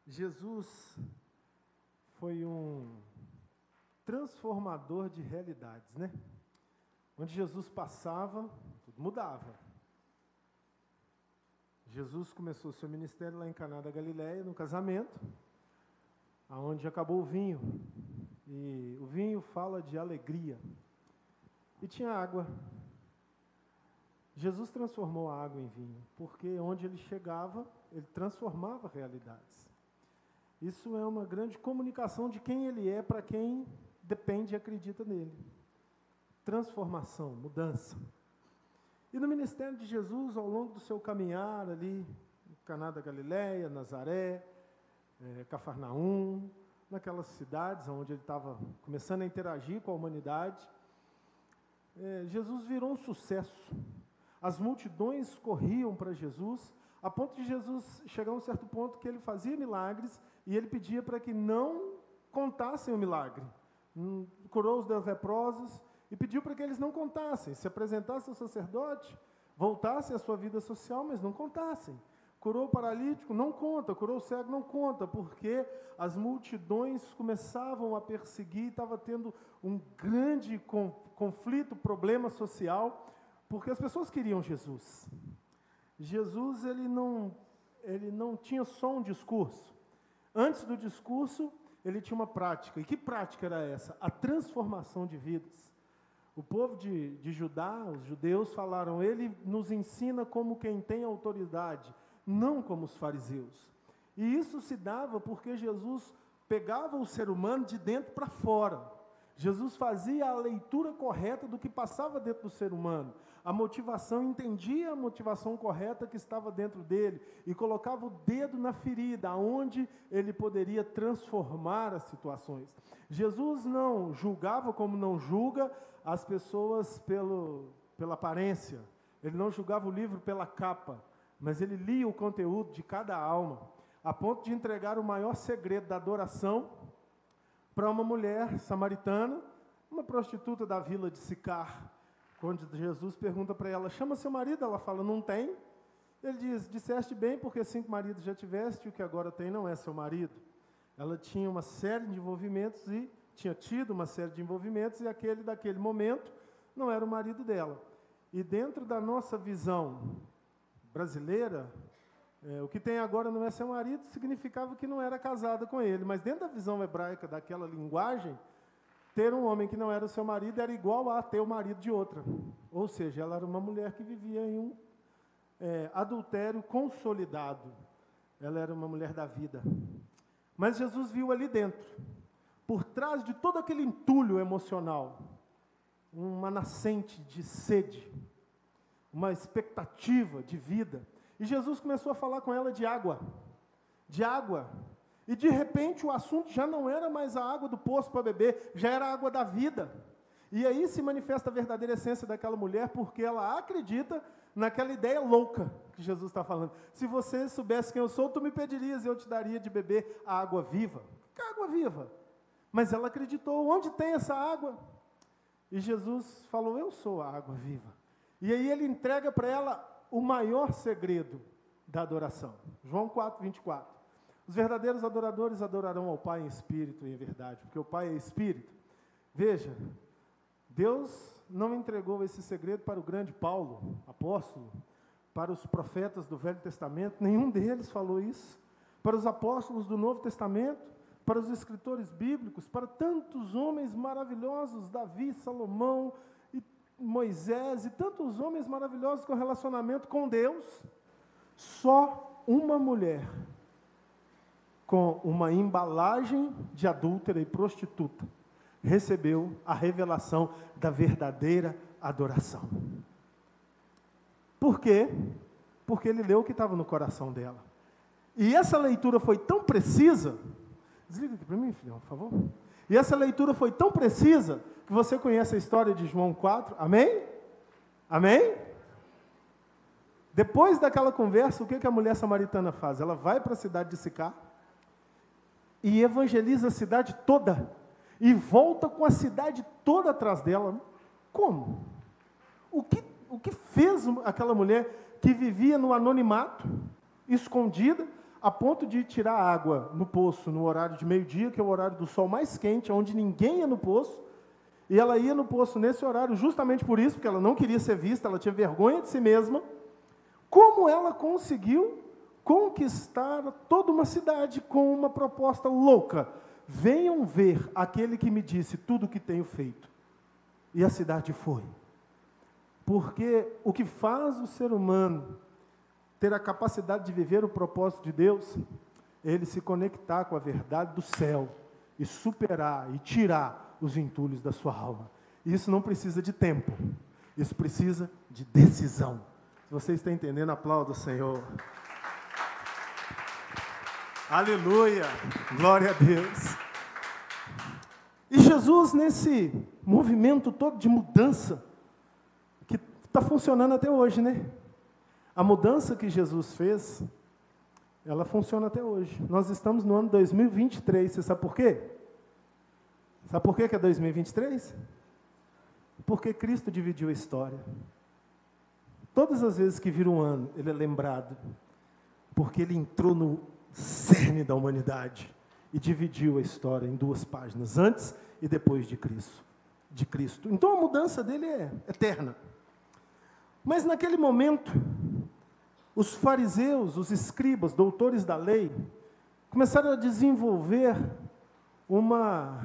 Jesus foi um transformador de realidades, né? Onde Jesus passava, tudo mudava. Jesus começou o seu ministério lá em Caná da Galileia, no casamento, aonde acabou o vinho. E o vinho fala de alegria. E tinha água. Jesus transformou a água em vinho, porque onde ele chegava, ele transformava realidades. Isso é uma grande comunicação de quem ele é para quem depende e acredita nele. Transformação, mudança. E no ministério de Jesus, ao longo do seu caminhar ali, em Caná da Galileia, Nazaré, Cafarnaum, naquelas cidades onde ele estava começando a interagir com a humanidade, Jesus virou um sucesso. As multidões corriam para Jesus, a ponto de Jesus chegar a um certo ponto que ele fazia milagres e ele pedia para que não contassem o milagre. Curou os 10 leprosos e pediu para que eles não contassem. Se apresentassem ao sacerdote, voltassem à sua vida social, mas não contassem. Curou o paralítico, não conta. Curou o cego, não conta, porque as multidões começavam a perseguir, estava tendo um grande conflito, problema social, porque as pessoas queriam Jesus. Jesus, ele não tinha só um discurso. Antes do discurso, ele tinha uma prática. E que prática era essa? A transformação de vidas. O povo de Judá, os judeus, falaram, ele nos ensina como quem tem autoridade, não como os fariseus. E isso se dava porque Jesus pegava o ser humano de dentro para fora. Jesus fazia a leitura correta do que passava dentro do ser humano. A motivação, entendia a motivação correta que estava dentro dele e colocava o dedo na ferida, onde ele poderia transformar as situações. Jesus não julgava como não julga as pessoas pela aparência. Ele não julgava o livro pela capa, mas ele lia o conteúdo de cada alma, a ponto de entregar o maior segredo da adoração para uma mulher samaritana, uma prostituta da vila de Sicar. Quando Jesus pergunta para ela, chama seu marido? Ela fala, não tem. Ele diz, disseste bem, porque 5 maridos já tiveste, e o que agora tem não é seu marido. Ela tinha uma série de envolvimentos, e tinha tido uma série de envolvimentos, e aquele daquele momento não era o marido dela. E dentro da nossa visão brasileira, o que tem agora não é seu marido, significava que não era casada com ele. Mas dentro da visão hebraica, daquela linguagem, ter um homem que não era o seu marido era igual a ter o marido de outra. Ou seja, ela era uma mulher que vivia em um adultério consolidado. Ela era uma mulher da vida. Mas Jesus viu ali dentro, por trás de todo aquele entulho emocional, uma nascente de sede, uma expectativa de vida. E Jesus começou a falar com ela de água. De água. E, de repente, o assunto já não era mais a água do poço para beber, já era a água da vida. E aí se manifesta a verdadeira essência daquela mulher, porque ela acredita naquela ideia louca que Jesus está falando. Se você soubesse quem eu sou, tu me pedirias e eu te daria de beber a água viva. Que água viva? Mas ela acreditou, onde tem essa água? E Jesus falou, eu sou a água viva. E aí ele entrega para ela o maior segredo da adoração. João 4:24. Os verdadeiros adoradores adorarão ao Pai em espírito e em verdade, porque o Pai é espírito. Veja, Deus não entregou esse segredo para o grande Paulo, apóstolo, para os profetas do Velho Testamento, nenhum deles falou isso. Para os apóstolos do Novo Testamento, para os escritores bíblicos, para tantos homens maravilhosos, Davi, Salomão, e Moisés, e tantos homens maravilhosos com relacionamento com Deus, só uma mulher com uma embalagem de adúltera e prostituta, recebeu a revelação da verdadeira adoração. Por quê? Porque ele leu o que estava no coração dela. E essa leitura foi tão precisa, desliga aqui para mim, filhão, por favor. E essa leitura foi tão precisa, que você conhece a história de João 4, amém? Amém? Depois daquela conversa, o que a mulher samaritana faz? Ela vai para a cidade de Sicar, e evangeliza a cidade toda, e volta com a cidade toda atrás dela. Como? O que fez aquela mulher que vivia no anonimato, escondida, a ponto de tirar água no poço no horário de meio-dia, que é o horário do sol mais quente, onde ninguém ia no poço, e ela ia no poço nesse horário justamente por isso, porque ela não queria ser vista, ela tinha vergonha de si mesma. Como ela conseguiu conquistar toda uma cidade com uma proposta louca? Venham ver aquele que me disse tudo o que tenho feito. E a cidade foi. Porque o que faz o ser humano ter a capacidade de viver o propósito de Deus, é ele se conectar com a verdade do céu e superar e tirar os entulhos da sua alma. Isso não precisa de tempo, isso precisa de decisão. Se você está entendendo, aplauda o Senhor. Aleluia, glória a Deus. E Jesus, nesse movimento todo de mudança, que está funcionando até hoje, né? A mudança que Jesus fez, ela funciona até hoje. Nós estamos no ano 2023, você sabe por quê? Sabe por quê que é 2023? Porque Cristo dividiu a história. Todas as vezes que vira um ano, ele é lembrado, porque ele entrou no cerne da humanidade e dividiu a história em 2 páginas, antes e depois de Cristo. Então a mudança dele é eterna. Mas naquele momento, os fariseus, os escribas, doutores da lei, começaram a desenvolver uma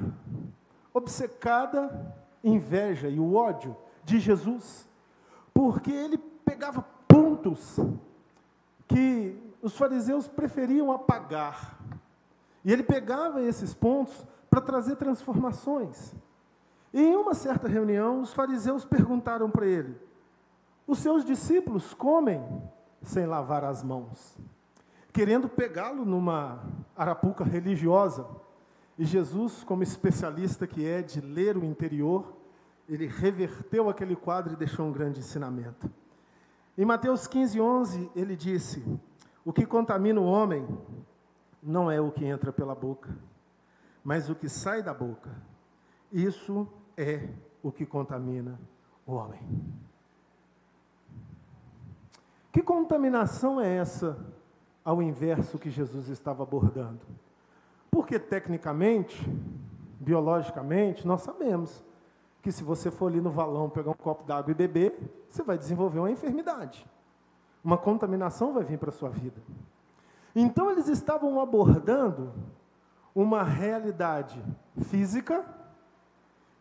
obcecada inveja e o ódio de Jesus, porque ele pegava pontos que os fariseus preferiam apagar. E ele pegava esses pontos para trazer transformações. E em uma certa reunião, os fariseus perguntaram para ele: os seus discípulos comem sem lavar as mãos? Querendo pegá-lo numa arapuca religiosa. E Jesus, como especialista que é de ler o interior, ele reverteu aquele quadro e deixou um grande ensinamento. Em Mateus 15:11, ele disse: o que contamina o homem não é o que entra pela boca, mas o que sai da boca. Isso é o que contamina o homem. Que contaminação é essa, ao inverso que Jesus estava abordando? Porque, tecnicamente, biologicamente, nós sabemos que se você for ali no valão pegar um copo d'água e beber, você vai desenvolver uma enfermidade. Uma contaminação vai vir para a sua vida. Então, eles estavam abordando uma realidade física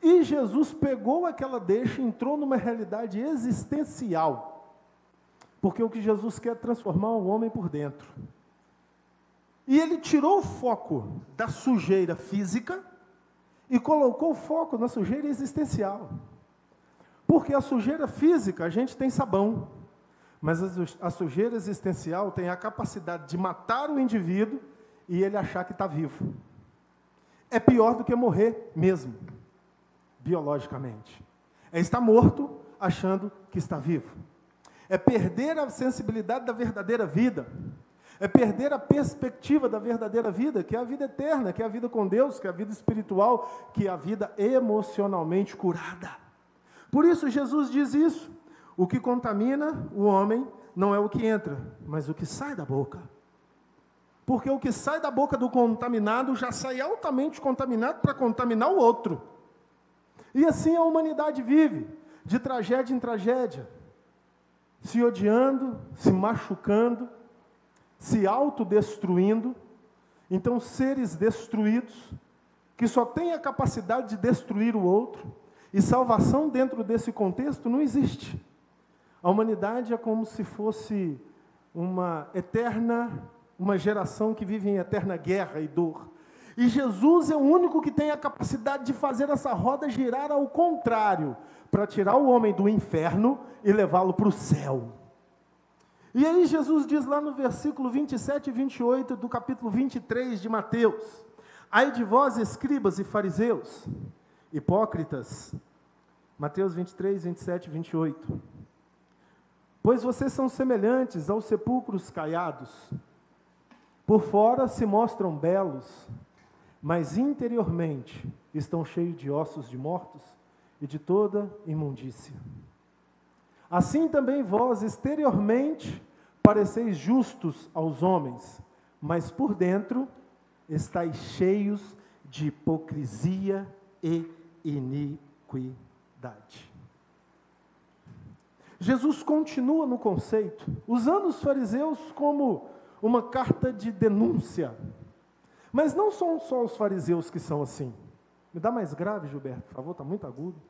e Jesus pegou aquela deixa e entrou numa realidade existencial. Porque o que Jesus quer é transformar o homem por dentro. E ele tirou o foco da sujeira física e colocou o foco na sujeira existencial. Porque a sujeira física, a gente tem sabão, mas a sujeira existencial tem a capacidade de matar o indivíduo e ele achar que está vivo. É pior do que morrer mesmo, biologicamente. É estar morto achando que está vivo. É perder a sensibilidade da verdadeira vida. É perder a perspectiva da verdadeira vida, que é a vida eterna, que é a vida com Deus, que é a vida espiritual, que é a vida emocionalmente curada. Por isso Jesus diz isso: o que contamina o homem não é o que entra, mas o que sai da boca. Porque o que sai da boca do contaminado já sai altamente contaminado para contaminar o outro. E assim a humanidade vive, de tragédia em tragédia, se odiando, se machucando, se autodestruindo. Então, seres destruídos, que só têm a capacidade de destruir o outro, e salvação dentro desse contexto não existe. A humanidade é como se fosse uma geração que vive em eterna guerra e dor. E Jesus é o único que tem a capacidade de fazer essa roda girar ao contrário, para tirar o homem do inferno e levá-lo para o céu. E aí Jesus diz lá no versículo 27 e 28 do capítulo 23 de Mateus: ai de vós, escribas e fariseus, hipócritas. Mateus 23, 27 e 28. Pois vocês são semelhantes aos sepulcros caiados. Por fora se mostram belos, mas interiormente estão cheios de ossos de mortos e de toda imundícia. Assim também vós, exteriormente, pareceis justos aos homens, mas por dentro estáis cheios de hipocrisia e iniquidade. Jesus continua no conceito, usando os fariseus como uma carta de denúncia. Mas não são só os fariseus que são assim. Me dá mais grave, Gilberto, por favor, está muito agudo.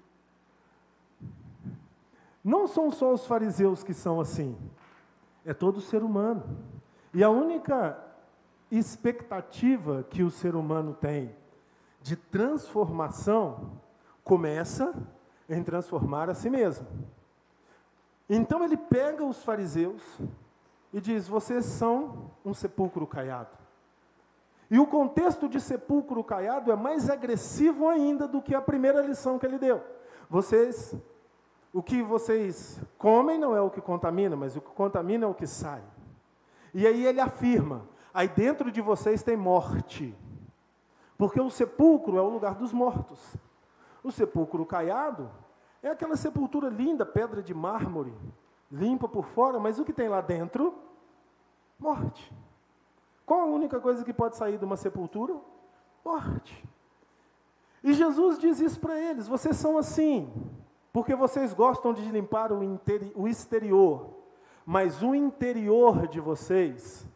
Não são só os fariseus que são assim. É todo ser humano. E a única expectativa que o ser humano tem de transformação começa em transformar a si mesmo. Então ele pega os fariseus e diz: vocês são um sepulcro caiado. E o contexto de sepulcro caiado é mais agressivo ainda do que a primeira lição que ele deu. O que vocês comem não é o que contamina, mas o que contamina é o que sai. E aí ele afirma: aí dentro de vocês tem morte. Porque o sepulcro é o lugar dos mortos. O sepulcro caiado é aquela sepultura linda, pedra de mármore, limpa por fora, mas o que tem lá dentro? Morte. Qual a única coisa que pode sair de uma sepultura? Morte. E Jesus diz isso para eles: vocês são assim, porque vocês gostam de limpar o exterior, mas o interior de vocês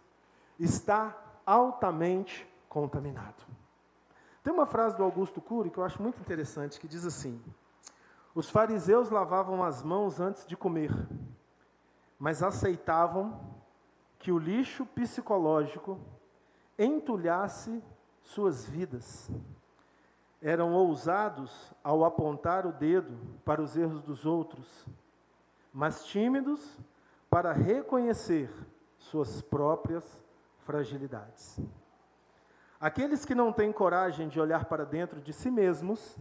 está altamente contaminado. Tem uma frase do Augusto Cury que eu acho muito interessante, que diz assim: os fariseus lavavam as mãos antes de comer, mas aceitavam que o lixo psicológico entulhasse suas vidas. Eram ousados ao apontar o dedo para os erros dos outros, mas tímidos para reconhecer suas próprias fragilidades. Aqueles que não têm coragem de olhar para dentro de si mesmos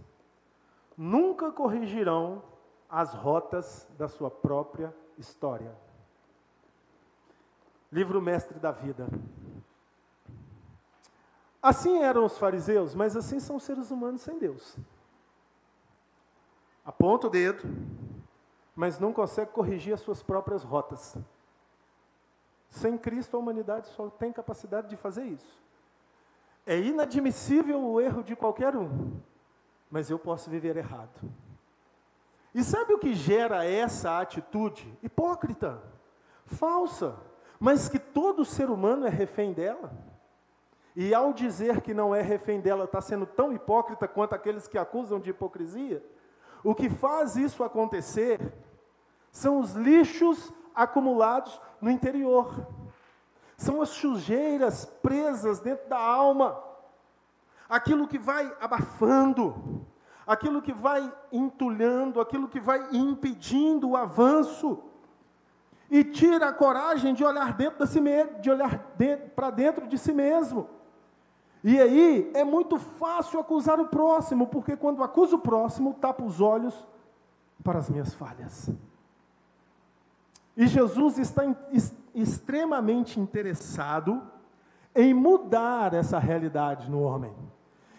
nunca corrigirão as rotas da sua própria história. Livro Mestre da Vida. Assim eram os fariseus, mas assim são os seres humanos sem Deus. Aponta o dedo, mas não consegue corrigir as suas próprias rotas. Sem Cristo, a humanidade só tem capacidade de fazer isso. É inadmissível o erro de qualquer um, mas eu posso viver errado. E sabe o que gera essa atitude? Hipócrita, falsa, mas que todo ser humano é refém dela. E ao dizer que não é refém dela, está sendo tão hipócrita quanto aqueles que acusam de hipocrisia. O que faz isso acontecer são os lixos acumulados no interior. São as sujeiras presas dentro da alma. Aquilo que vai abafando, aquilo que vai entulhando, aquilo que vai impedindo o avanço. E tira a coragem de olhar para dentro de si mesmo. E aí é muito fácil acusar o próximo, porque quando acuso o próximo, tapa os olhos para as minhas falhas. E Jesus está extremamente interessado em mudar essa realidade no homem.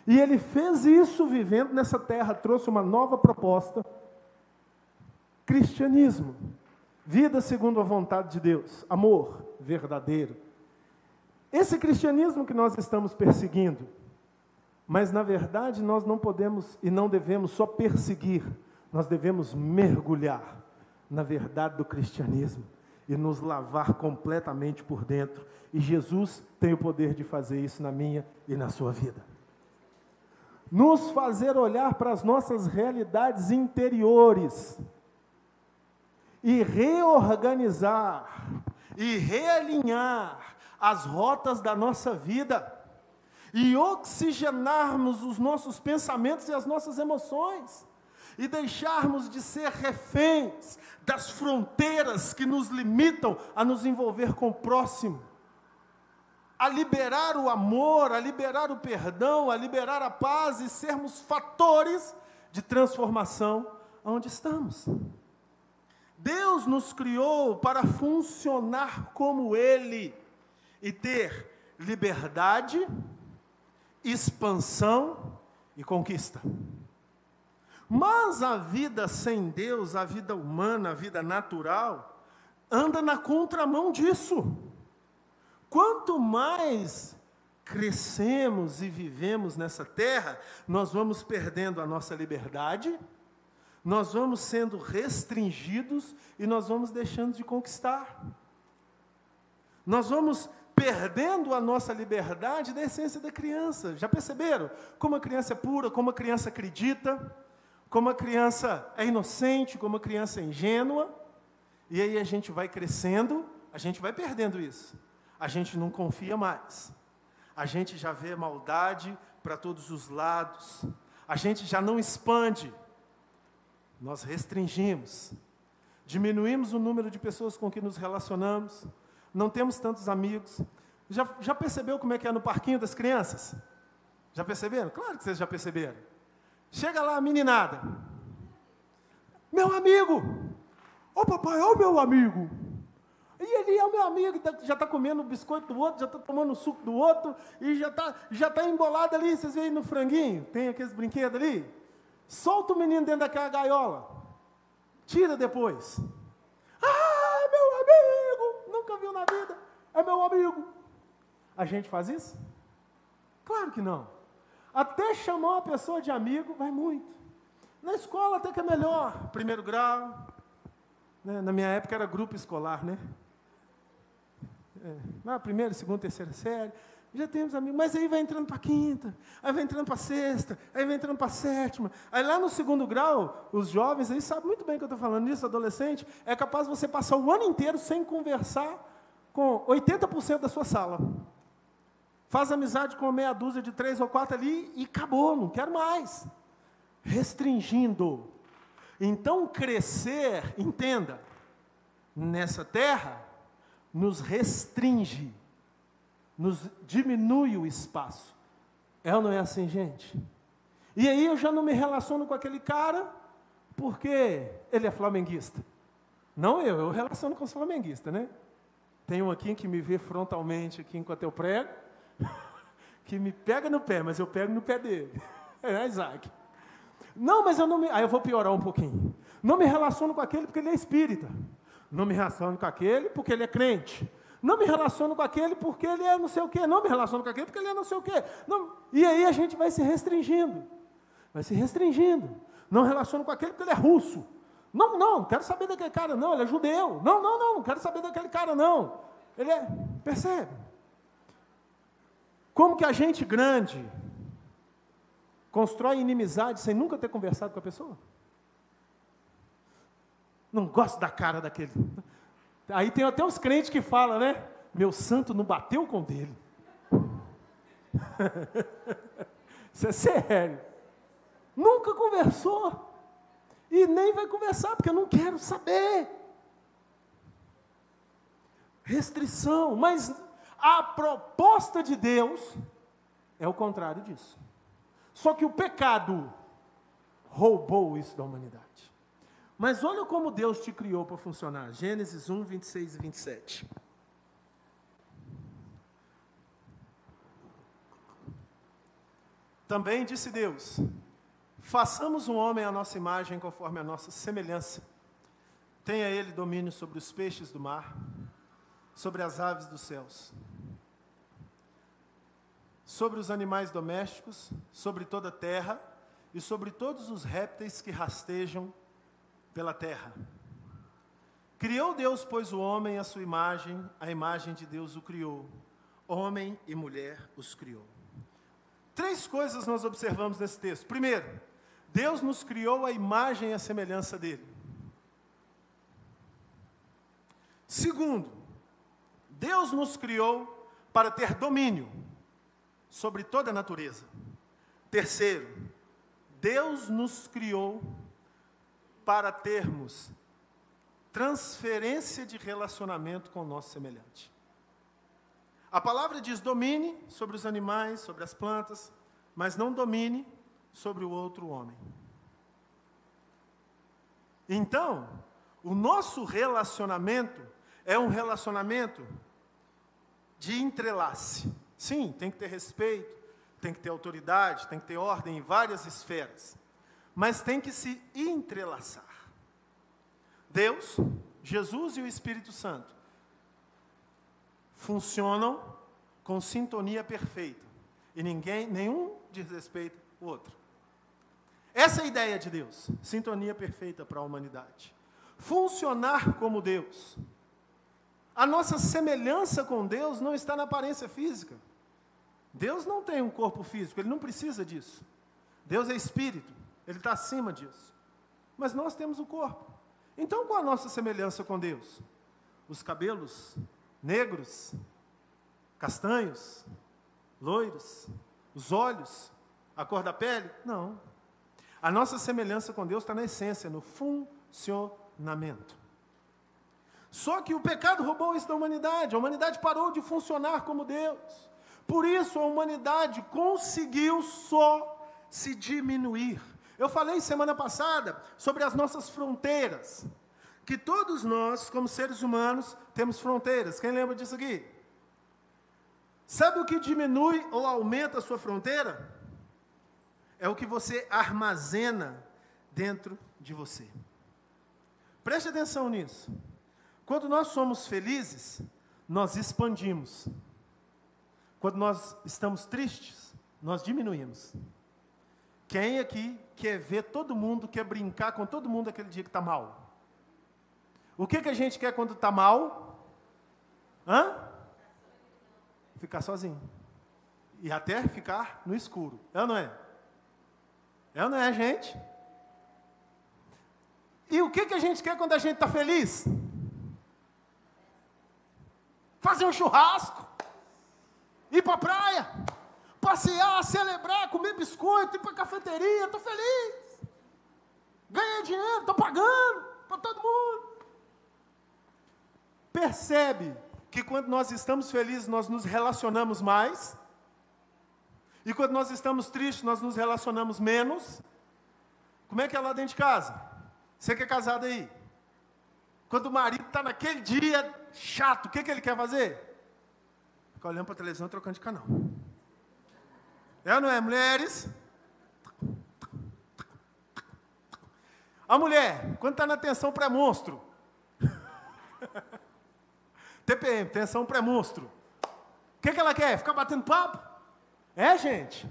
E ele fez isso vivendo nessa terra, trouxe uma nova proposta: cristianismo. Vida segundo a vontade de Deus, amor verdadeiro. Esse cristianismo que nós estamos perseguindo, mas na verdade nós não podemos e não devemos só perseguir, nós devemos mergulhar na verdade do cristianismo e nos lavar completamente por dentro. E Jesus tem o poder de fazer isso na minha e na sua vida. Nos fazer olhar para as nossas realidades interiores e reorganizar e realinhar as rotas da nossa vida e oxigenarmos os nossos pensamentos e as nossas emoções e deixarmos de ser reféns das fronteiras que nos limitam a nos envolver com o próximo, a liberar o amor, a liberar o perdão, a liberar a paz e sermos fatores de transformação onde estamos. Deus nos criou para funcionar como Ele e ter liberdade, expansão e conquista. Mas a vida sem Deus, a vida humana, a vida natural, anda na contramão disso. quanto mais crescemos e vivemos nessa terra, nós vamos perdendo a nossa liberdade, nós vamos sendo restringidos e nós vamos deixando de conquistar. Nós vamos perdendo a nossa liberdade da essência da criança. Já perceberam? Como a criança é pura, como a criança acredita, como a criança é inocente, como a criança é ingênua. E aí a gente vai crescendo, a gente vai perdendo isso. A gente não confia mais. A gente já vê maldade para todos os lados. A gente já não expande. Nós restringimos. Diminuímos o número de pessoas com que nos relacionamos. Não temos tantos amigos. Já percebeu como é que é no parquinho das crianças? Já perceberam? Claro que vocês já perceberam. Chega lá a meninada. Meu amigo! Ô papai, é o meu amigo! E ele é o meu amigo, já está comendo o biscoito do outro, já está tomando o suco do outro, e já tá embolado ali, vocês veem no franguinho, tem aqueles brinquedos ali. Solta o menino dentro daquela gaiola. Tira depois. Ah, meu amigo! Nunca viu na vida. É meu amigo. A gente faz isso? Claro que não. Até chamar uma pessoa de amigo, vai muito. Na escola até que é melhor. Primeiro grau. Né? Na minha época era grupo escolar, né? Na primeira, segunda, terceira série. Já temos amigos. Mas aí vai entrando para a quinta. Aí vai entrando para a sexta. Aí vai entrando para a sétima. Aí lá no segundo grau, os jovens aí sabem muito bem que eu estou falando nisso, adolescente, é capaz de você passar o ano inteiro sem conversar com 80% da sua sala. Faz amizade com meia dúzia de 3 ou 4 ali e acabou, não quero mais. Restringindo. Então, crescer, entenda, nessa terra, nos restringe, nos diminui o espaço. É ou não é assim, gente? E aí eu já não me relaciono com aquele cara, porque ele é flamenguista. Não eu relaciono com os flamenguistas, né? Tem um aqui que me vê frontalmente aqui enquanto eu prego, que me pega no pé, mas eu pego no pé dele. É Isaac. Não, mas eu não me... Aí eu vou piorar um pouquinho. Não me relaciono com aquele porque ele é espírita. Não me relaciono com aquele porque ele é crente. Não me relaciono com aquele porque ele é não sei o quê. Não me relaciono com aquele porque ele é não sei o quê. Não. E aí a gente vai se restringindo. Vai se restringindo. Não relaciono com aquele porque ele é russo. Não quero saber daquele cara não, ele é judeu. Não quero saber daquele cara não. Ele é... Percebe? Como que a gente grande constrói inimizade sem nunca ter conversado com a pessoa? Não gosto da cara daquele. Aí tem até os crentes que falam, né? Meu santo não bateu com o dele. Isso é sério. Nunca conversou. E nem vai conversar, porque eu não quero saber. Restrição. Mas a proposta de Deus é o contrário disso. Só que o pecado roubou isso da humanidade. Mas olha como Deus te criou para funcionar. Gênesis 1, 26 e 27. Também disse Deus: façamos um homem à nossa imagem, conforme a nossa semelhança. Tenha ele domínio sobre os peixes do mar, sobre as aves dos céus, sobre os animais domésticos, sobre toda a terra e sobre todos os répteis que rastejam pela terra. Criou Deus, pois, o homem à sua imagem, a imagem de Deus o criou. Homem e mulher os criou. 3 coisas nós observamos nesse texto. Primeiro, Deus nos criou a imagem e a semelhança dele. Segundo, Deus nos criou para ter domínio sobre toda a natureza. Terceiro, Deus nos criou para termos transferência de relacionamento com o nosso semelhante. A palavra diz: domine sobre os animais, sobre as plantas, mas não domine sobre o outro homem. Então, o nosso relacionamento é um relacionamento de entrelace. Sim, tem que ter respeito, tem que ter autoridade, tem que ter ordem em várias esferas, mas tem que se entrelaçar. Deus, Jesus e o Espírito Santo funcionam com sintonia perfeita. E nenhum desrespeita o outro. Essa é a ideia de Deus. Sintonia perfeita para a humanidade. Funcionar como Deus. A nossa semelhança com Deus não está na aparência física. Deus não tem um corpo físico, Ele não precisa disso. Deus é espírito, Ele está acima disso. Mas nós temos o corpo. Então, qual a nossa semelhança com Deus? Os cabelos negros, castanhos, loiros, os olhos, a cor da pele? Não. A nossa semelhança com Deus está na essência, no funcionamento. Só que o pecado roubou isso da humanidade. A humanidade parou de funcionar como Deus. Por isso a humanidade conseguiu só se diminuir. Eu falei semana passada sobre as nossas fronteiras. Que todos nós, como seres humanos, temos fronteiras. Quem lembra disso aqui? Sabe o que diminui ou aumenta a sua fronteira? É o que você armazena dentro de você. Preste atenção nisso. Quando nós somos felizes, nós expandimos. Quando nós estamos tristes, nós diminuímos. Quem aqui quer ver todo mundo, quer brincar com todo mundo aquele dia que está mal? O que a gente quer quando está mal? Ficar sozinho. E até ficar no escuro. É ou não é? É ou não é, gente? E o que a gente quer quando a gente está feliz? Fazer um churrasco. Ir para a praia. Passear, celebrar, comer biscoito, ir para a cafeteria. Estou feliz. Ganhei dinheiro, estou pagando para todo mundo. Percebe que quando nós estamos felizes, nós nos relacionamos mais. E quando nós estamos tristes, nós nos relacionamos menos. Como é que é lá dentro de casa? Você que é casado aí. Quando o marido está naquele dia chato, o que ele quer fazer? Fica olhando para a televisão e trocando de canal. É ou não é, mulheres? A mulher, quando está na tensão pré-monstro. TPM, tensão pré-monstro. O que ela quer? Ficar batendo papo? É, gente?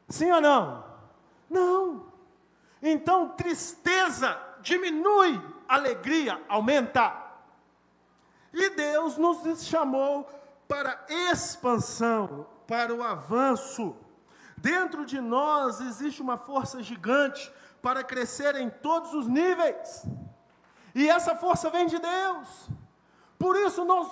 Sim ou não? Não. Então, tristeza diminui, alegria aumenta. E Deus nos chamou para expansão, para o avanço. Dentro de nós existe uma força gigante para crescer em todos os níveis. E essa força vem de Deus. Por isso nós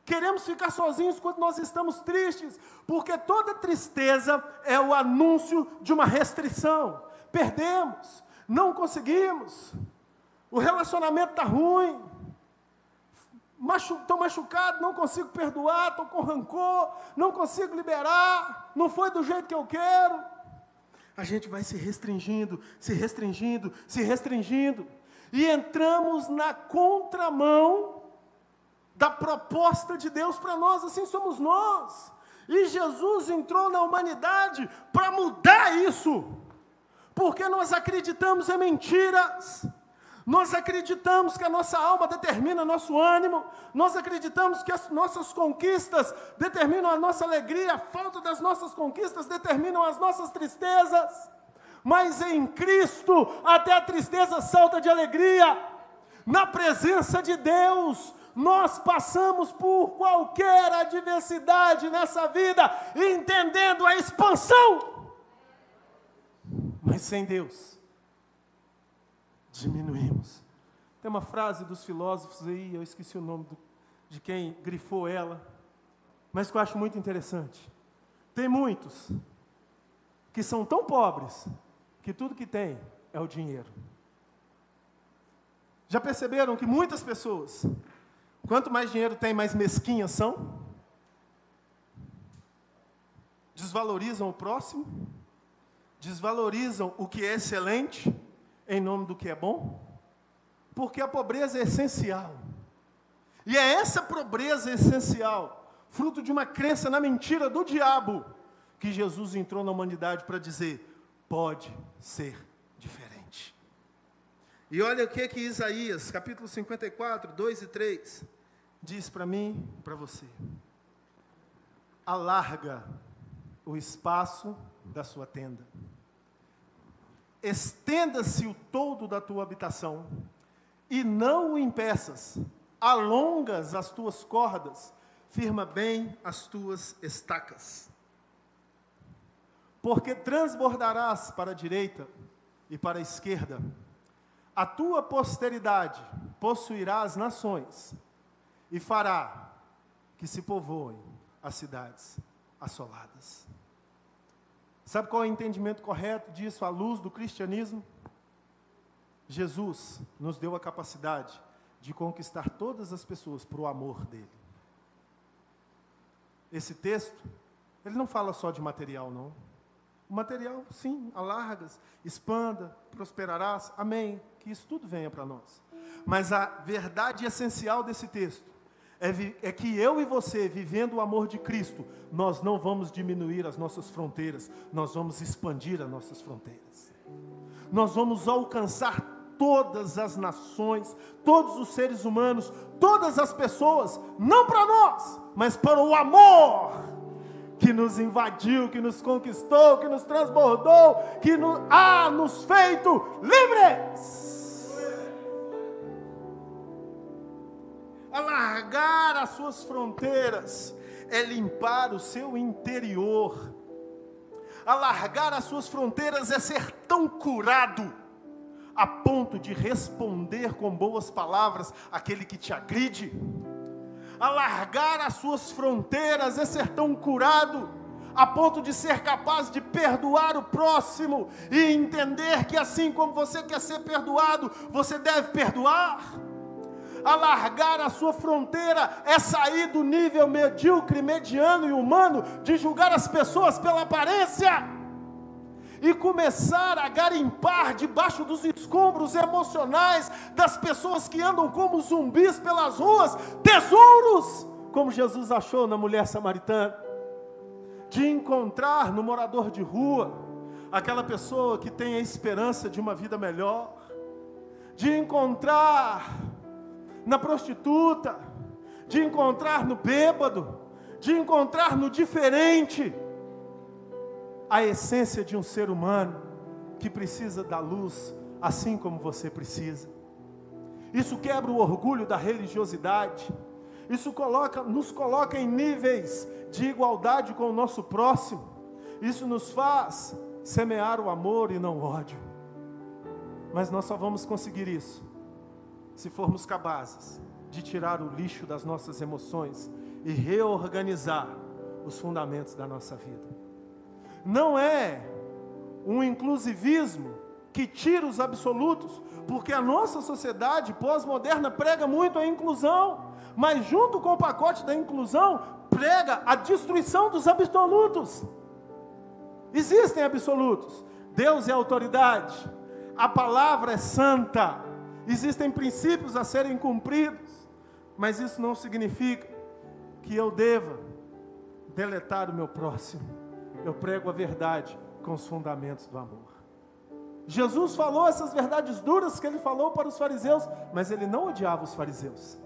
queremos ficar sozinhos quando nós estamos tristes, porque toda tristeza é o anúncio de uma restrição. Perdemos, não conseguimos, o relacionamento está ruim, estou machucado, não consigo perdoar, estou com rancor, não consigo liberar, não foi do jeito que eu quero. A gente vai se restringindo, se restringindo, se restringindo, e entramos na contramão da proposta de Deus para nós. Assim somos nós. E Jesus entrou na humanidade para mudar isso, porque nós acreditamos em mentiras. Nós acreditamos que a nossa alma determina nosso ânimo, nós acreditamos que as nossas conquistas determinam a nossa alegria, a falta das nossas conquistas determinam as nossas tristezas, mas em Cristo até a tristeza salta de alegria. Na presença de Deus, nós passamos por qualquer adversidade nessa vida, entendendo a expansão, mas sem Deus diminuímos. Tem uma frase dos filósofos aí, eu esqueci o nome de quem grifou ela, mas que eu acho muito interessante. Tem muitos que são tão pobres que tudo que tem é o dinheiro. Já perceberam que muitas pessoas, quanto mais dinheiro tem, mais mesquinhas são? Desvalorizam o próximo, desvalorizam o que é excelente, em nome do que é bom, porque a pobreza é essencial. E é essa pobreza essencial, fruto de uma crença na mentira do diabo, que Jesus entrou na humanidade para dizer, pode ser diferente. E olha o que Isaías, capítulo 54, 2 e 3, diz para mim, para você: alarga o espaço da sua tenda. Estenda-se o toldo da tua habitação, e não o impeças. Alongas as tuas cordas, firma bem as tuas estacas. Porque transbordarás para a direita e para a esquerda. A tua posteridade possuirá as nações, e fará que se povoem as cidades assoladas. Sabe qual é o entendimento correto disso à luz do cristianismo? Jesus nos deu a capacidade de conquistar todas as pessoas por o amor dele. Esse texto, ele não fala só de material, não. O material, sim, alargas, expanda, prosperarás, amém, que isso tudo venha para nós. Mas a verdade essencial desse texto é que eu e você, vivendo o amor de Cristo, nós não vamos diminuir as nossas fronteiras, nós vamos expandir as nossas fronteiras. Nós vamos alcançar todas as nações, todos os seres humanos, todas as pessoas, não para nós, mas para o amor que nos invadiu, que nos conquistou, que nos transbordou, que nos feito livres. Alargar as suas fronteiras é limpar o seu interior. Alargar as suas fronteiras é ser tão curado a ponto de responder com boas palavras àquele que te agride. Alargar as suas fronteiras é ser tão curado a ponto de ser capaz de perdoar o próximo e entender que assim como você quer ser perdoado, você deve perdoar. Alargar a sua fronteira é sair do nível medíocre, mediano e humano de julgar as pessoas pela aparência e começar a garimpar debaixo dos escombros emocionais das pessoas que andam como zumbis pelas ruas, tesouros, como Jesus achou na mulher samaritana, de encontrar no morador de rua aquela pessoa que tem a esperança de uma vida melhor, de encontrar na prostituta, de encontrar no bêbado, de encontrar no diferente a essência de um ser humano que precisa da luz, assim como você precisa. Isso quebra o orgulho da religiosidade. Isso nos coloca em níveis de igualdade com o nosso próximo. Isso nos faz semear o amor e não o ódio. Mas nós só vamos conseguir isso se formos capazes de tirar o lixo das nossas emoções e reorganizar os fundamentos da nossa vida. Não é um inclusivismo que tira os absolutos, porque a nossa sociedade pós-moderna prega muito a inclusão, mas junto com o pacote da inclusão, prega a destruição dos absolutos. Existem absolutos. Deus é autoridade, a palavra é santa, existem princípios a serem cumpridos, mas isso não significa que eu deva deletar o meu próximo. Eu prego a verdade com os fundamentos do amor. Jesus falou essas verdades duras que ele falou para os fariseus, mas ele não odiava os fariseus.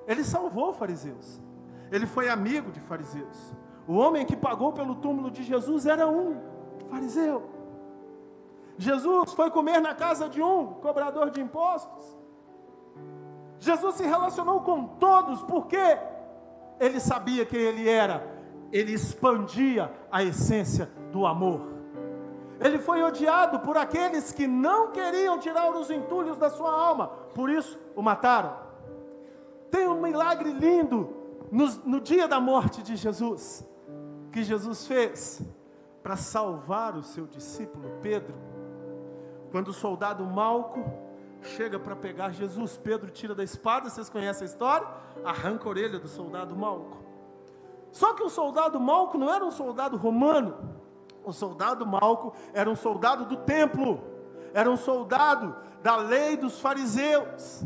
Ele salvou fariseus. Ele foi amigo de fariseus. O homem que pagou pelo túmulo de Jesus era um fariseu. Jesus foi comer na casa de um cobrador de impostos. Jesus se relacionou com todos porque ele sabia quem ele era. Ele expandia a essência do amor. Ele foi odiado por aqueles que não queriam tirar os entulhos da sua alma, por isso o mataram. Tem um milagre lindo no dia da morte de Jesus, que Jesus fez para salvar o seu discípulo Pedro. Quando o soldado Malco chega para pegar Jesus, Pedro tira da espada, vocês conhecem a história? Arranca a orelha do soldado Malco. Só que o soldado Malco não era um soldado romano. O soldado Malco era um soldado do templo, era um soldado da lei dos fariseus.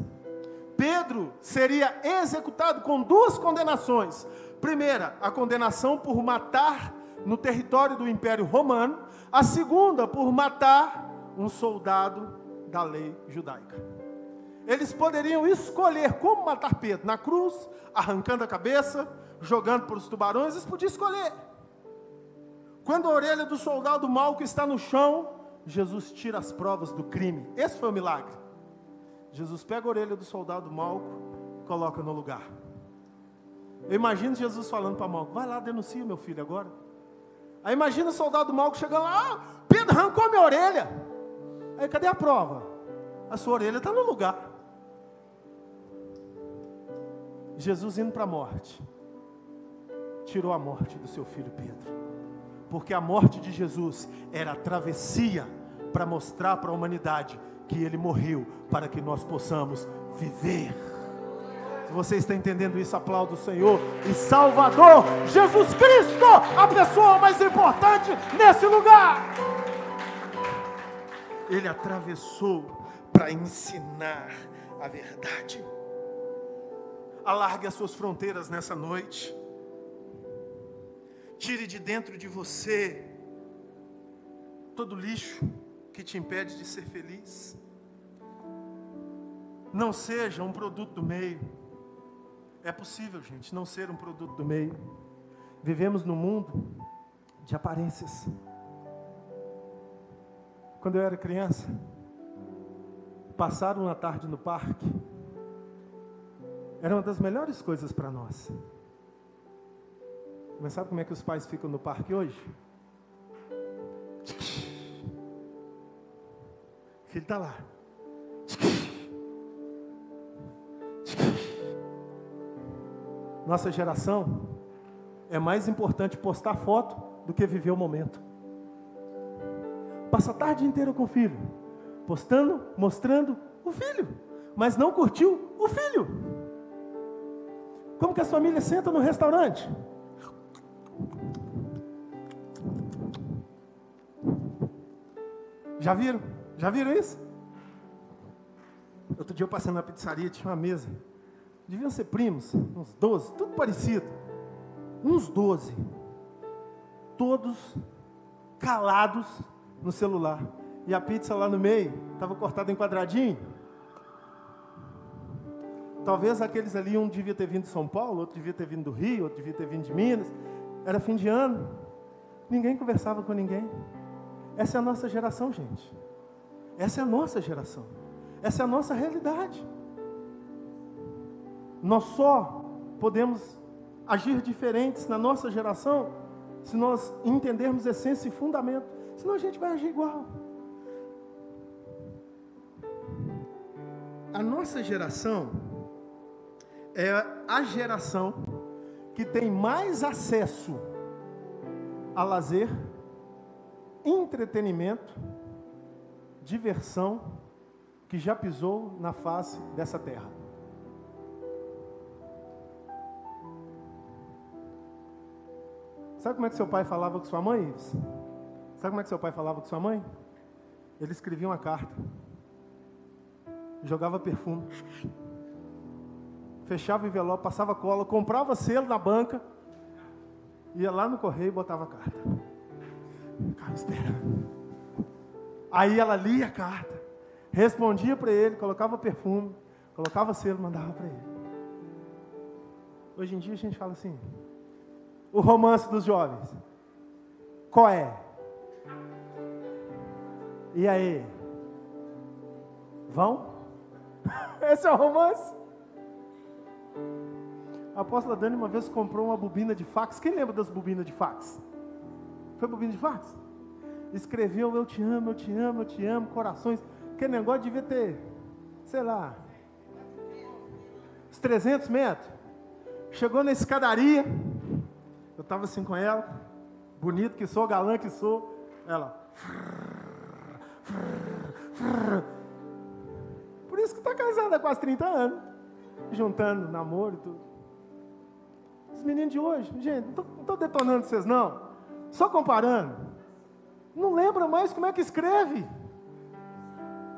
Pedro seria executado com duas condenações. Primeira, a condenação por matar no território do Império Romano. A segunda, por matar um soldado da lei judaica. Eles poderiam escolher como matar Pedro, na cruz, arrancando a cabeça, jogando para os tubarões, eles podiam escolher. Quando a orelha do soldado Malco está no chão, Jesus tira as provas do crime. Esse foi o milagre. Jesus pega a orelha do soldado Malco e coloca no lugar. Eu imagino Jesus falando para Malco: vai lá, denuncia meu filho agora. Aí imagina o soldado Malco chegando lá: Pedro arrancou minha orelha. Aí cadê a prova? A sua orelha está no lugar. Jesus indo para a morte, tirou a morte do seu filho Pedro, porque a morte de Jesus era a travessia para mostrar para a humanidade que ele morreu para que nós possamos viver. Se você está entendendo isso, aplauda o Senhor e Salvador Jesus Cristo, a pessoa mais importante nesse lugar. Ele atravessou para ensinar a verdade. Alargue as suas fronteiras nessa noite. Tire de dentro de você todo lixo que te impede de ser feliz. Não seja um produto do meio. É possível, gente, não ser um produto do meio. Vivemos num mundo de aparências. Quando eu era criança, passar uma tarde no parque era uma das melhores coisas para nós. Mas sabe como é que os pais ficam no parque hoje? O filho está lá. Nossa geração é mais importante postar foto do que viver o momento. Passa a tarde inteira com o filho, postando, mostrando o filho, mas não curtiu o filho. Como que as famílias sentam no restaurante? Já viram? Já viram isso? Outro dia eu passei na pizzaria, tinha uma mesa. Deviam ser primos, uns 12, tudo parecido. Uns 12. Todos calados no celular. E a pizza lá no meio, estava cortada em quadradinho. Talvez aqueles ali, um devia ter vindo de São Paulo, outro devia ter vindo do Rio, outro devia ter vindo de Minas. Era fim de ano. Ninguém conversava com ninguém. Essa é a nossa geração, gente. Essa é a nossa geração. Essa é a nossa realidade. Nós só podemos agir diferentes na nossa geração se nós entendermos essência e fundamento. Senão a gente vai agir igual. A nossa geração é a geração que tem mais acesso a lazer, entretenimento, diversão, que já pisou na face dessa terra. Sabe como é que seu pai falava com sua mãe, Ives? Sabe como é que seu pai falava com sua mãe? Ele escrevia uma carta, jogava perfume, fechava o envelope, passava cola, comprava selo na banca, ia lá no correio e botava a carta. Ficava esperando. Aí ela lia a carta, respondia para ele, colocava perfume, colocava selo, mandava para ele. Hoje em dia a gente fala assim: o romance dos jovens, qual é? E aí? Vão? Esse é o romance? A apóstola Dani uma vez comprou uma bobina de fax. Quem lembra das bobinas de fax? Foi bobina de fax? Escreveu: eu te amo, eu te amo, eu te amo, corações. Aquele negócio devia ter, sei lá, uns 300 metros. Chegou na escadaria, eu estava assim com ela, bonito que sou, galã que sou. Ela... Por isso que está casada há quase 30 anos. Juntando namoro e tudo. Os meninos de hoje, gente, não estou detonando vocês não. Só comparando. Não lembra mais como é que escreve.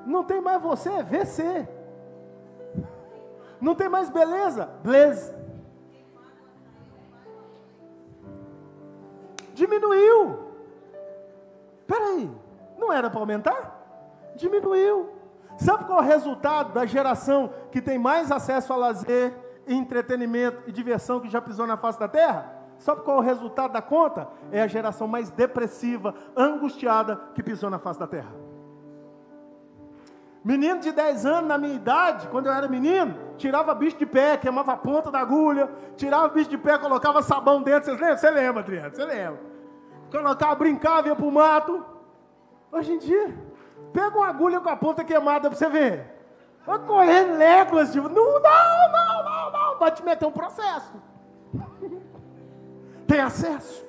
Não tem mais você, é VC. Não tem mais beleza, blaze. Diminuiu. Espera aí, não era para aumentar? Diminuiu. Sabe qual é o resultado da geração que tem mais acesso a lazer, entretenimento e diversão que já pisou na face da terra? Sabe qual é o resultado da conta? É a geração mais depressiva, angustiada que pisou na face da terra. Menino de 10 anos, na minha idade, quando eu era menino, tirava bicho de pé, queimava a ponta da agulha, tirava bicho de pé, colocava sabão dentro. Vocês lembram? Você lembra, Adriano? Você lembra? Colocava, brincava, ia para o mato. Hoje em dia, pega uma agulha com a ponta queimada para você ver. Vai correr léguas, tipo, não, vai te meter um processo. Tem acesso?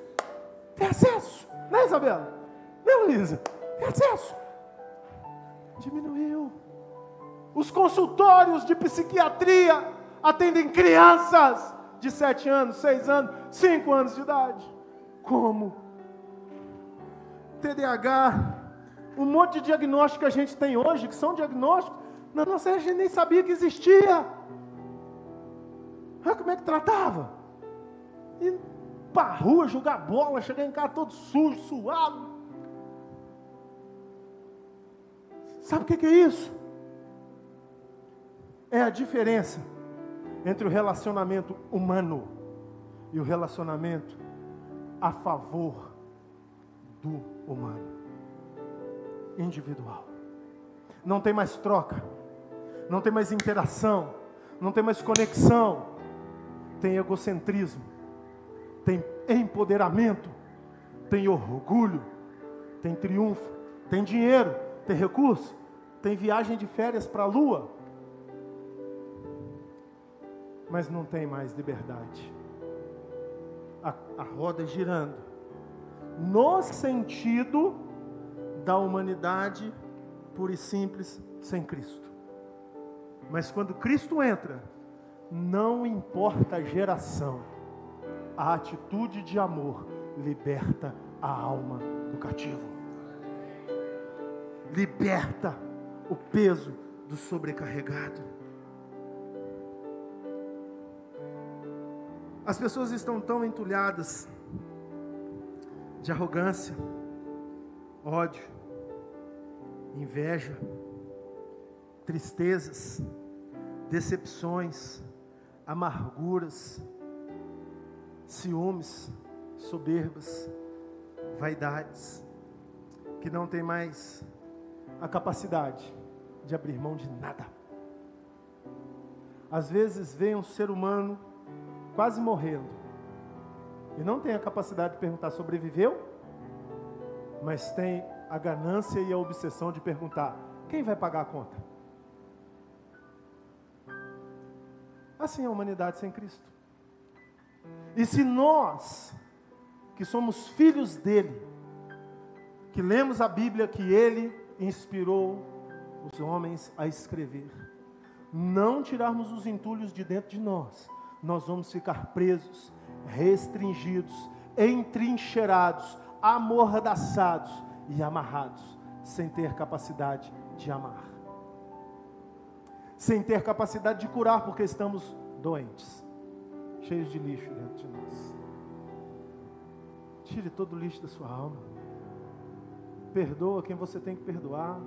Tem acesso. Né, Isabela? Né, Luísa? Tem acesso. Diminuiu. Os consultórios de psiquiatria atendem crianças de 7 anos, 6 anos, 5 anos de idade. Como? TDAH, um monte de diagnósticos que a gente tem hoje, que são diagnósticos, na nossa época a gente nem sabia que existia. Olha como é que tratava. E para a rua, jogar bola, chegar em casa todo sujo, suado. Sabe o que é isso? É a diferença entre o relacionamento humano e o relacionamento a favor do humano, individual. Não tem mais troca, não tem mais interação, não tem mais conexão, tem egocentrismo, tem empoderamento, tem orgulho, tem triunfo, tem dinheiro, tem recurso, tem viagem de férias para a lua, mas não tem mais liberdade. A roda girando, no sentido da humanidade pura e simples, sem Cristo. Mas quando Cristo entra, não importa a geração, a atitude de amor liberta a alma do cativo. Liberta o peso do sobrecarregado. As pessoas estão tão entulhadas de arrogância, ódio, inveja, tristezas, decepções, amarguras, ciúmes, soberbas, vaidades, que não tem mais a capacidade de abrir mão de nada. Às vezes vem um ser humano quase morrendo e não tem a capacidade de perguntar: sobreviveu? Mas tem a ganância e a obsessão de perguntar: quem vai pagar a conta? Assim é a humanidade sem Cristo. E se nós, que somos filhos dele, que lemos a Bíblia que ele inspirou os homens a escrever, não tirarmos os entulhos de dentro de nós, nós vamos ficar presos, restringidos, entrincheirados, amordaçados e amarrados, sem ter capacidade de amar, sem ter capacidade de curar, porque estamos doentes, cheios de lixo dentro de nós. Tire todo o lixo da sua alma, perdoa quem você tem que perdoar,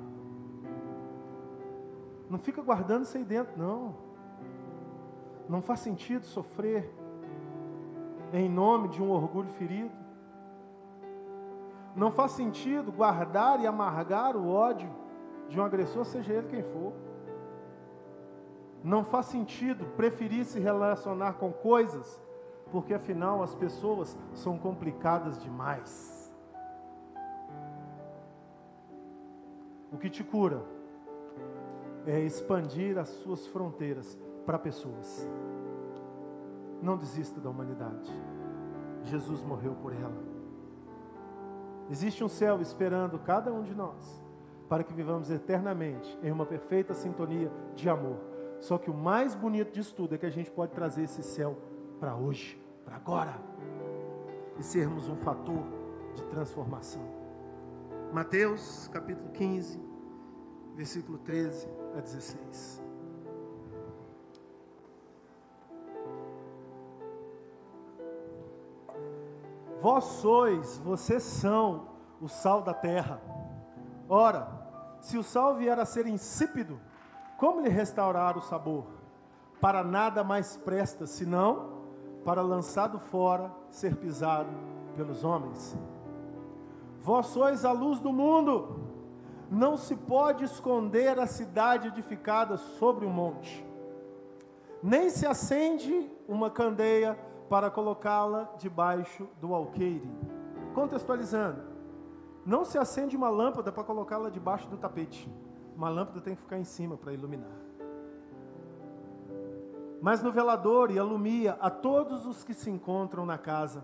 não fica guardando isso aí dentro, não. Não faz sentido sofrer em nome de um orgulho ferido. Não faz sentido guardar e amargar o ódio de um agressor, seja ele quem for. Não faz sentido preferir se relacionar com coisas, porque afinal as pessoas são complicadas demais. O que te cura é expandir as suas fronteiras para pessoas. Não desista da humanidade. Jesus morreu por ela. Existe um céu esperando cada um de nós, para que vivamos eternamente em uma perfeita sintonia de amor. Só que o mais bonito disso tudo é que a gente pode trazer esse céu para hoje, para agora, e sermos um fator de transformação. Mateus capítulo 15, versículo 13 a 16. Vós sois, vocês são o sal da terra. Ora, Se o sal vier a ser insípido, como lhe restaurar o sabor? Para nada mais presta, senão para lançado fora, ser pisado pelos homens. Vós sois a luz do mundo. Não se pode esconder a cidade edificada sobre um monte. Nem se acende uma candeia para colocá-la debaixo do alqueire. Contextualizando, não se acende uma lâmpada para colocá-la debaixo do tapete. Uma lâmpada tem que ficar em cima para iluminar. Mas no velador e alumia a todos os que se encontram na casa.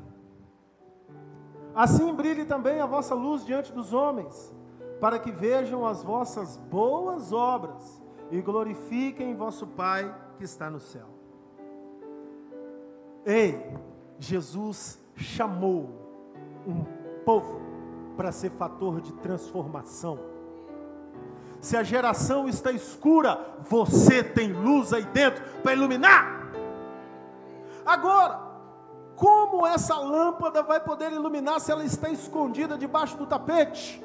Assim brilhe também a vossa luz diante dos homens, para que vejam as vossas boas obras e glorifiquem vosso Pai que está no céu. Ei, Jesus chamou um povo para ser fator de transformação. Se a geração está escura, você tem luz aí dentro para iluminar. Agora, como essa lâmpada vai poder iluminar se ela está escondida debaixo do tapete?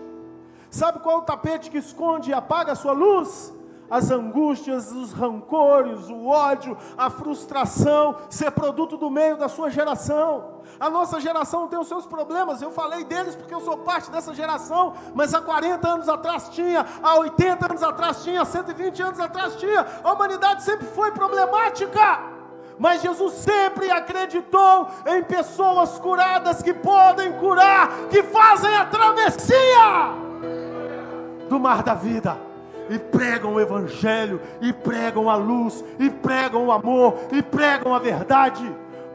Sabe qual é o tapete que esconde e apaga a sua luz? As angústias, os rancores, o ódio, a frustração, ser produto do meio da sua geração. A nossa geração tem os seus problemas, eu falei deles porque eu sou parte dessa geração, mas há 40 anos atrás tinha, há 80 anos atrás tinha, há 120 anos atrás tinha. A humanidade sempre foi problemática, mas Jesus sempre acreditou em pessoas curadas que podem curar, que fazem a travessia do mar da vida. E pregam o evangelho, e pregam a luz, e pregam o amor, e pregam a verdade,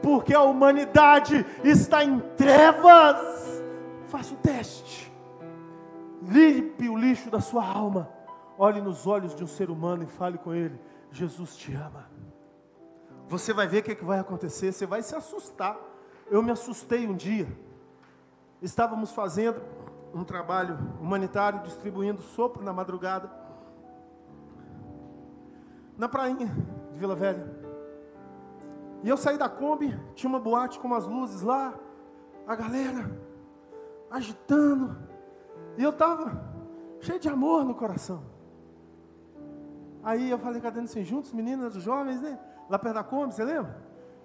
porque a humanidade está em trevas. Faça o teste, limpe o lixo da sua alma, olhe nos olhos de um ser humano e fale com ele: Jesus te ama. Você vai ver o que vai acontecer, você vai se assustar. Eu me assustei um dia, estávamos fazendo um trabalho humanitário, distribuindo sopa na madrugada, na prainha de Vila Velha. E eu saí da Kombi, tinha uma boate com umas luzes lá, a galera agitando, e eu estava cheio de amor no coração. Aí eu falei, cadê assim, juntos, meninas, os jovens, né? Lá perto da Kombi, você lembra?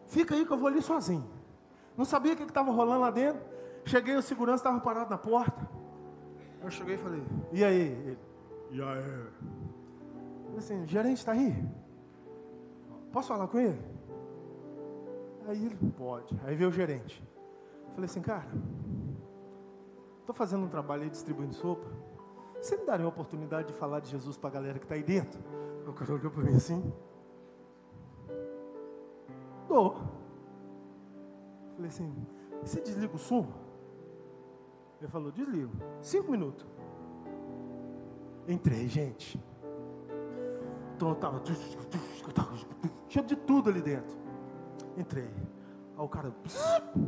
Fica aí que eu vou ali sozinho. Não sabia o que estava rolando lá dentro. Cheguei, o segurança estava parado na porta. Eu cheguei e falei, e aí? Ele, e aí? Assim, o gerente está aí? Posso falar com ele? Aí ele, pode. Aí veio o gerente. Falei assim, cara, estou fazendo um trabalho aí distribuindo sopa. Você me daria uma oportunidade de falar de Jesus para a galera que está aí dentro? O cara olhou para mim assim. Dou. Falei assim, você desliga o som? Ele falou, desligo. 5 minutos. Entrei, gente. Então eu estava cheio de tudo ali dentro. Entrei. Aí o cara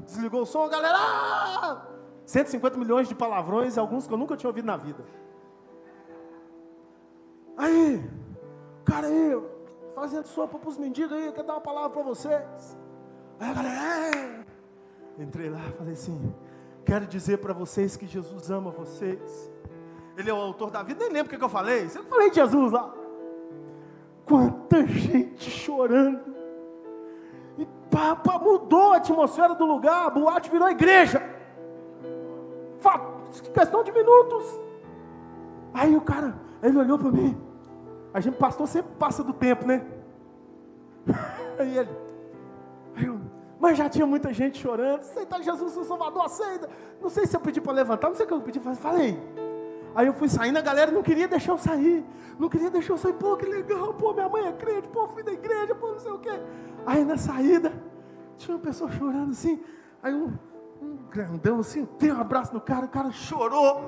desligou o som, a galera. 150 milhões de palavrões, alguns que eu nunca tinha ouvido na vida. Aí, cara aí, fazendo sopa para os mendigos aí, quer dar uma palavra para vocês. Aí a galera, entrei lá, falei assim, quero dizer para vocês que Jesus ama vocês. Ele é o autor da vida, nem lembro o que eu falei. Eu falei de Jesus lá. Quanta gente chorando. E mudou a atmosfera do lugar, a boate virou igreja. Questão de minutos. Aí o cara, ele olhou para mim. A gente, pastor, sempre passa do tempo, né? Aí ele, mas já tinha muita gente chorando. Aceitar Jesus, seu Salvador, aceita. Não sei se eu pedi para levantar, não sei o que eu pedi, falei. Aí eu fui saindo, a galera não queria deixar eu sair. Pô, que legal, pô, minha mãe é crente, pô, fui da igreja, pô, não sei o quê. Aí na saída, tinha uma pessoa chorando assim. Aí um grandão assim, dei um abraço no cara, o cara chorou.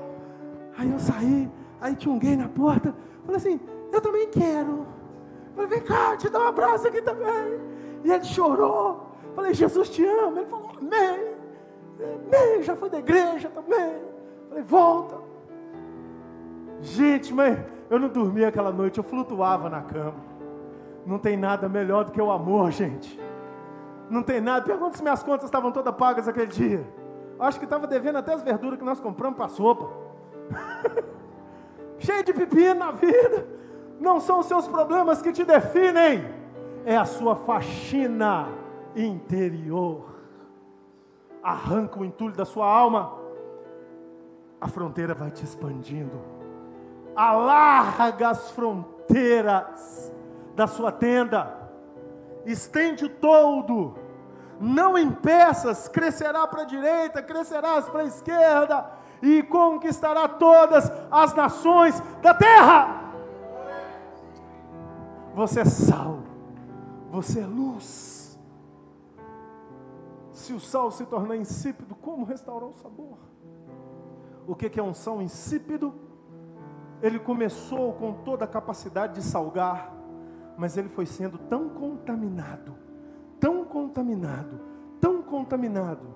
Aí eu saí, aí tinha um gay na porta. Falei assim, eu também quero. Falei, vem cá, te dá um abraço aqui também. E ele chorou. Falei, Jesus te ama. Ele falou, amém. Amém, já foi da igreja também. Falei, volta. Gente, mas eu não dormia aquela noite, eu flutuava na cama. Não tem nada melhor do que o amor, gente. Não tem nada. Pergunta se minhas contas estavam todas pagas aquele dia. Acho que estava devendo até as verduras que nós compramos para a sopa. cheio de pepino na vida. Não são os seus problemas que te definem, é a sua faxina interior. Arranca o entulho da sua alma, a fronteira vai te expandindo. Alarga as fronteiras da sua tenda, estende o toldo, não em peças, crescerá para a direita, crescerás para a esquerda, e conquistará todas as nações da terra. Você é sal, você é luz. Se o sal se tornar insípido, como restaurar o sabor? O que é um sal insípido? Ele começou com toda a capacidade de salgar, mas ele foi sendo tão contaminado, tão contaminado, tão contaminado,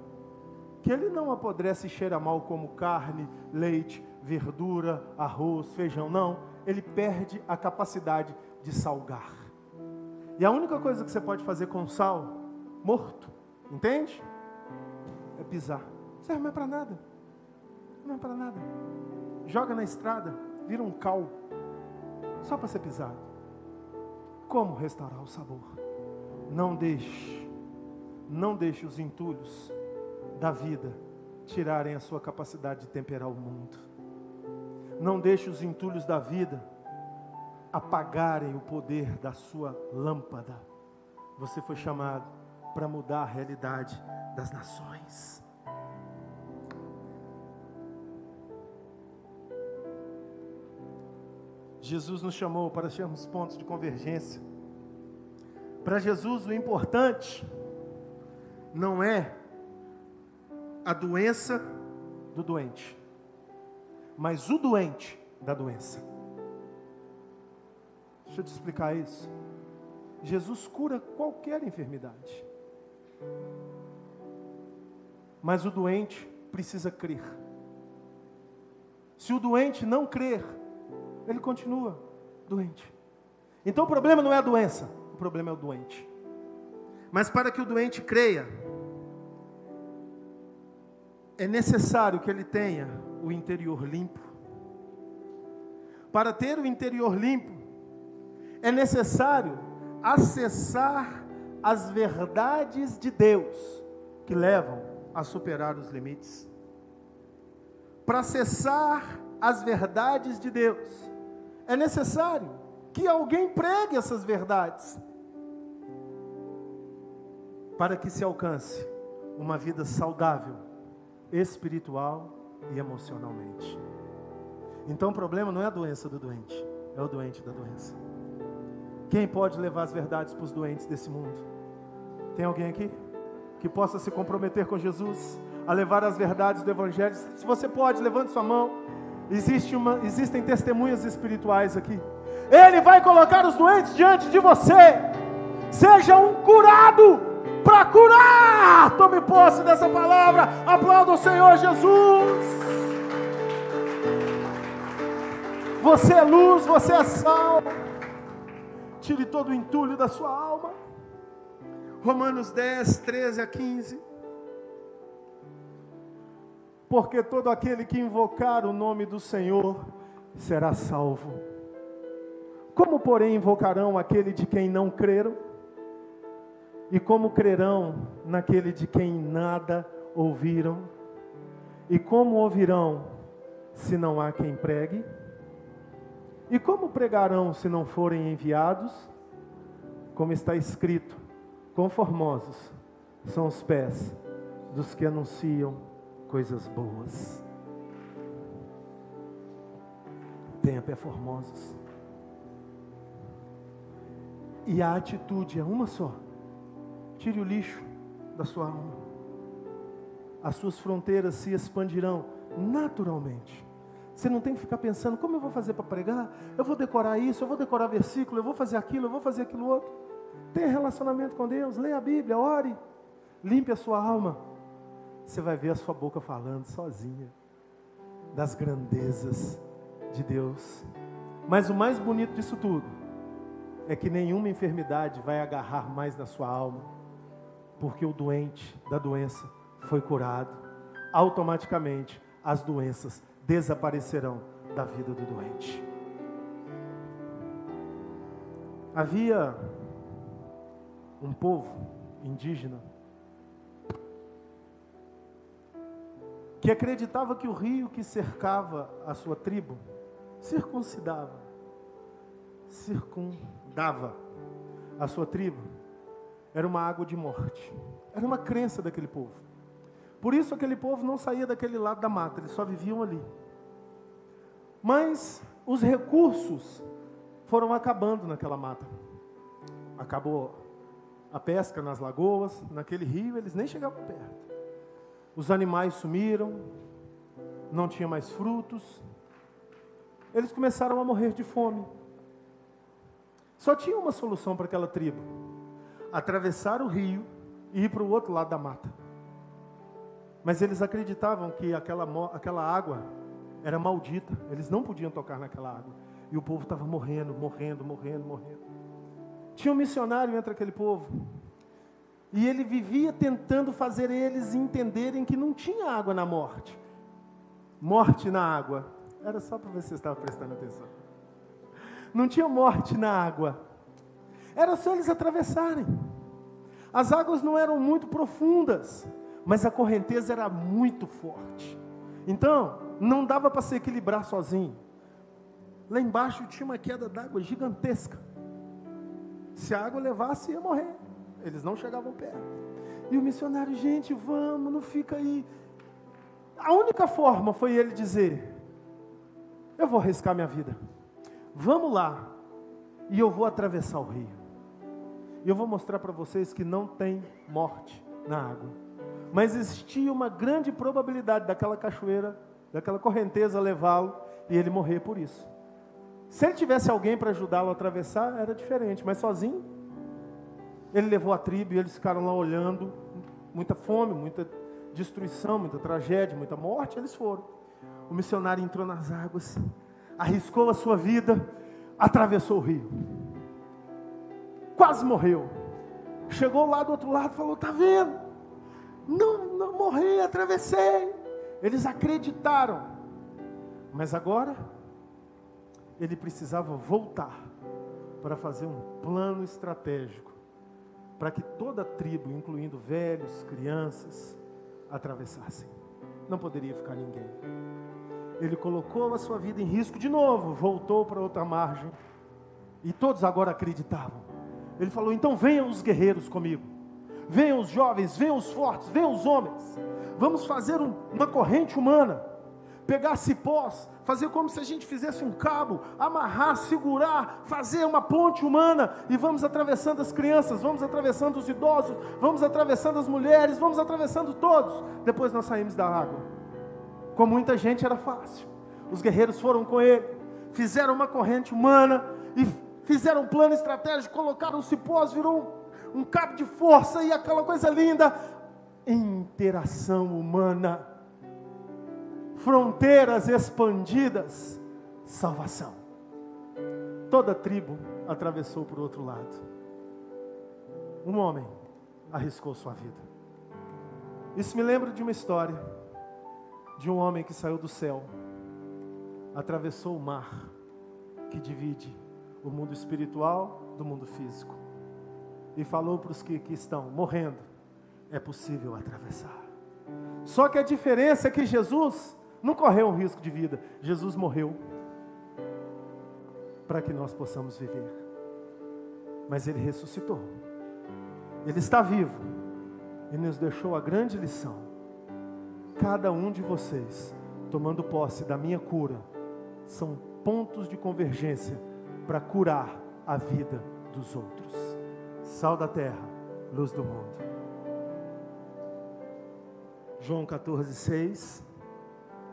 que ele não apodrece e cheira mal como carne, leite, verdura, arroz, feijão, não. Ele perde a capacidade de salgar. E a única coisa que você pode fazer com sal, morto, entende? É pisar. Não serve mais para nada. Não é para nada. Joga na estrada, vira um cal, só para ser pisado. Como restaurar o sabor? Não deixe os entulhos da vida tirarem a sua capacidade de temperar o mundo. Não deixe os entulhos da vida apagarem o poder da sua lâmpada. Você foi chamado para mudar a realidade das nações. Jesus nos chamou para sermos pontos de convergência. Para Jesus, o importante não é a doença do doente, mas o doente da doença. Deixa eu te explicar isso. Jesus cura qualquer enfermidade, mas o doente precisa crer. Se o doente não crer, ele continua doente. Então o problema não é a doença, o problema é o doente. Mas para que o doente creia, é necessário que ele tenha o interior limpo. Para ter o interior limpo, é necessário acessar as verdades de Deus, que levam a superar os limites. Para acessar as verdades de Deus, é necessário que alguém pregue essas verdades, para que se alcance uma vida saudável, espiritual e emocionalmente. Então o problema não é a doença do doente, é o doente da doença. Quem pode levar as verdades para os doentes desse mundo? Tem alguém aqui que possa se comprometer com Jesus a levar as verdades do Evangelho? Se você pode, levante sua mão. Existem testemunhas espirituais aqui. Ele vai colocar os doentes diante de você. Seja um curado para curar. Tome posse dessa palavra. Aplauda o Senhor Jesus. Você é luz, você é sal. Tire todo o entulho da sua alma. Romanos 10, 13 a 15. Porque todo aquele que invocar o nome do Senhor será salvo. Como, porém, invocarão aquele de quem não creram? E como crerão naquele de quem nada ouviram? E como ouvirão se não há quem pregue? E como pregarão se não forem enviados? Como está escrito, quão formosos são os pés dos que anunciam coisas boas. Tenha pés formosos. E a atitude é uma só. Tire o lixo da sua alma. As suas fronteiras se expandirão naturalmente. Você não tem que ficar pensando, como eu vou fazer para pregar? Eu vou decorar isso, eu vou decorar versículo, eu vou fazer aquilo, eu vou fazer aquilo outro. Tenha relacionamento com Deus, leia a Bíblia, ore, limpe a sua alma. Você vai ver a sua boca falando sozinha das grandezas de Deus. Mas o mais bonito disso tudo é que nenhuma enfermidade vai agarrar mais na sua alma, porque o doente da doença foi curado. Automaticamente as doenças desaparecerão da vida do doente. Havia um povo indígena que acreditava que o rio que cercava a sua tribo circundava a sua tribo, era uma água de morte. Era uma crença daquele povo. Por isso aquele povo não saía daquele lado da mata, eles só viviam ali. Mas os recursos foram acabando naquela mata. Acabou a pesca nas lagoas, naquele rio eles nem chegavam perto. Os animais sumiram, não tinha mais frutos. Eles começaram a morrer de fome. Só tinha uma solução para aquela tribo: atravessar o rio e ir para o outro lado da mata. Mas eles acreditavam que aquela água era maldita. Eles não podiam tocar naquela água. E o povo estava morrendo. Tinha um missionário entre aquele povo. E ele vivia tentando fazer eles entenderem que não tinha água na morte. Morte na água. Era só para ver se você estava prestando atenção. Não tinha morte na água. Era só eles atravessarem. As águas não eram muito profundas, mas a correnteza era muito forte. Então, não dava para se equilibrar sozinho. Lá embaixo tinha uma queda d'água gigantesca. Se a água levasse, ia morrer. Eles não chegavam perto. E o missionário: gente, vamos, não fica aí. A única forma foi ele dizer: eu vou arriscar minha vida. Vamos lá. E eu vou atravessar o rio. E eu vou mostrar para vocês que não tem morte na água. Mas existia uma grande probabilidade daquela cachoeira, daquela correnteza levá-lo e ele morrer por isso. Se ele tivesse alguém para ajudá-lo a atravessar, era diferente. Mas sozinho, ele levou a tribo e eles ficaram lá olhando. Muita fome, muita destruição, muita tragédia, muita morte, eles foram. O missionário entrou nas águas, arriscou a sua vida, atravessou o rio. Quase morreu. Chegou lá do outro lado e falou: está vendo? Não morri, atravessei. Eles acreditaram. Mas agora, ele precisava voltar para fazer um plano estratégico, para que toda a tribo, incluindo velhos, crianças, atravessassem. Não poderia ficar ninguém. Ele colocou a sua vida em risco de novo, voltou para outra margem, e todos agora acreditavam. Ele falou: então venham os guerreiros comigo, venham os jovens, venham os fortes, venham os homens, vamos fazer uma corrente humana, pegar cipós, fazer como se a gente fizesse um cabo, amarrar, segurar, fazer uma ponte humana, e vamos atravessando as crianças, vamos atravessando os idosos, vamos atravessando as mulheres, vamos atravessando todos, depois nós saímos da água. Com muita gente era fácil. Os guerreiros foram com ele, fizeram uma corrente humana, e fizeram um plano estratégico, colocaram cipós, virou um cabo de força, e aquela coisa linda, interação humana, fronteiras expandidas, salvação. Toda a tribo atravessou para o outro lado. Um homem arriscou sua vida. Isso me lembra de uma história de um homem que saiu do céu, atravessou o mar que divide o mundo espiritual do mundo físico, e falou para os que estão morrendo: é possível atravessar. Só que a diferença é que Jesus não correu um risco de vida. Jesus morreu para que nós possamos viver. Mas Ele ressuscitou. Ele está vivo e nos deixou a grande lição. Cada um de vocês, tomando posse da minha cura, são pontos de convergência para curar a vida dos outros. Sal da terra, luz do mundo. João 14:6.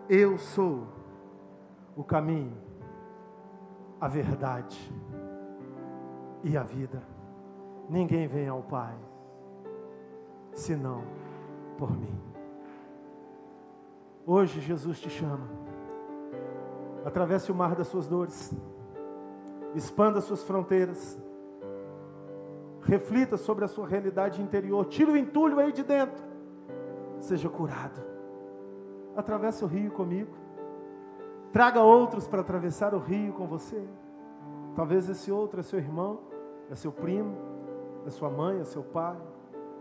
Eu sou o caminho, a verdade e a vida. Ninguém vem ao Pai senão por mim. Hoje Jesus te chama. Atravesse o mar das suas dores. Expanda as suas fronteiras. Reflita sobre a sua realidade interior. Tira o entulho aí de dentro. Seja curado. Atravesse o rio comigo. Traga outros para atravessar o rio com você. Talvez esse outro é seu irmão, é seu primo, é sua mãe, é seu pai,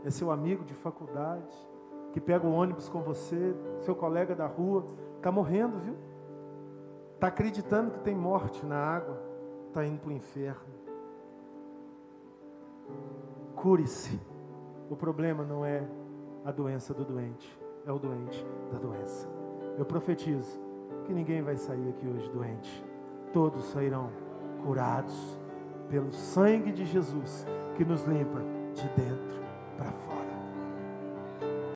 é seu amigo de faculdade, que pega o ônibus com você, seu colega da rua, está morrendo, viu? Está acreditando que tem morte na água, está indo para o inferno. Cure-se. O problema não é a doença do doente, é o doente da doença. Eu profetizo que ninguém vai sair aqui hoje doente. Todos sairão curados pelo sangue de Jesus, que nos limpa de dentro para fora.